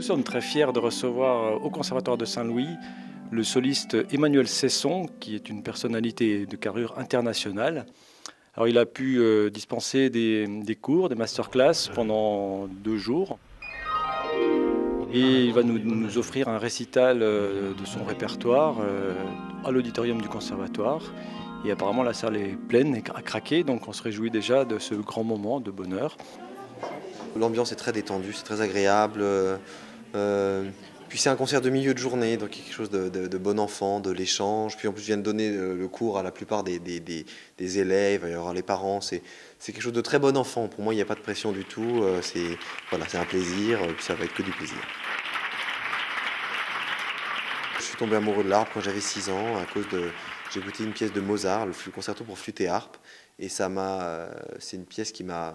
sommes très fiers de recevoir au Conservatoire de Saint-Louis le soliste Emmanuel Cesson, qui est une personnalité de carrure internationale. Alors, il a pu dispenser des cours, des masterclass pendant 2 jours. Et il va nous offrir un récital de son répertoire à l'auditorium du Conservatoire. Et apparemment, la salle est pleine et à craquer, donc on se réjouit déjà de ce grand moment de bonheur. L'ambiance est très détendue, c'est très agréable. Puis c'est un concert de milieu de journée, donc quelque chose de bon enfant, de l'échange. Puis en plus, je viens de donner le cours à la plupart des élèves, il va y avoir les parents. C'est quelque chose de très bon enfant. Pour moi, il n'y a pas de pression du tout. C'est un plaisir, puis ça va être que du plaisir. Je suis tombé amoureux de l'harpe quand j'avais 6 ans à cause de... J'ai écouté une pièce de Mozart, le concerto pour flûte et harpe, et c'est une pièce qui m'a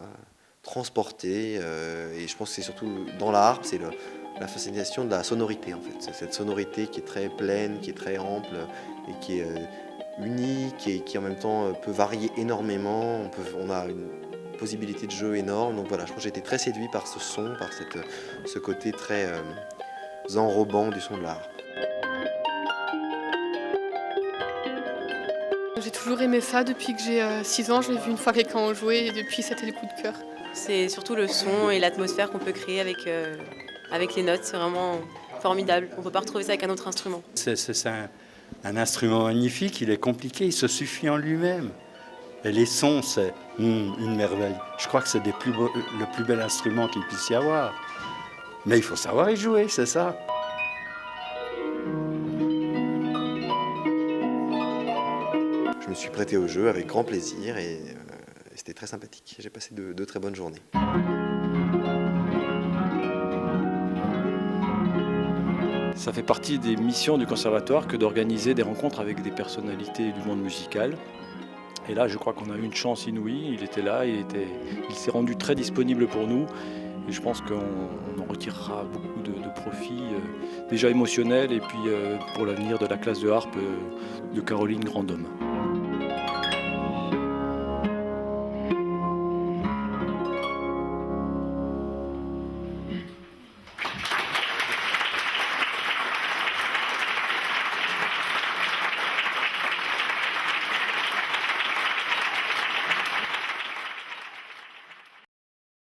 transporté, et je pense que c'est surtout dans la harpe, c'est la fascination de la sonorité en fait. C'est cette sonorité qui est très pleine, qui est très ample, et qui est unique, et qui en même temps peut varier énormément. On a une possibilité de jeu énorme, donc voilà, je pense que j'ai été très séduit par ce son, par ce côté très enrobant du son de la harpe. J'ai toujours aimé ça depuis que j'ai 6 ans. Je l'ai vu une fois quelqu'un en jouer et depuis c'était le coup de cœur. C'est surtout le son et l'atmosphère qu'on peut créer avec les notes. C'est vraiment formidable. On ne peut pas retrouver ça avec un autre instrument. C'est un instrument magnifique, il est compliqué, il se suffit en lui-même. Et les sons, c'est une merveille. Je crois que c'est le plus bel instrument qu'il puisse y avoir. Mais il faut savoir y jouer, c'est ça. Je me suis prêté au jeu avec grand plaisir et c'était très sympathique. J'ai passé de très bonnes journées. Ça fait partie des missions du conservatoire que d'organiser des rencontres avec des personnalités du monde musical. Et là, je crois qu'on a eu une chance inouïe. Il était là, il s'est rendu très disponible pour nous. Et je pense qu'on en retirera beaucoup de profit, déjà émotionnel, et puis pour l'avenir de la classe de harpe de Caroline Grandhomme.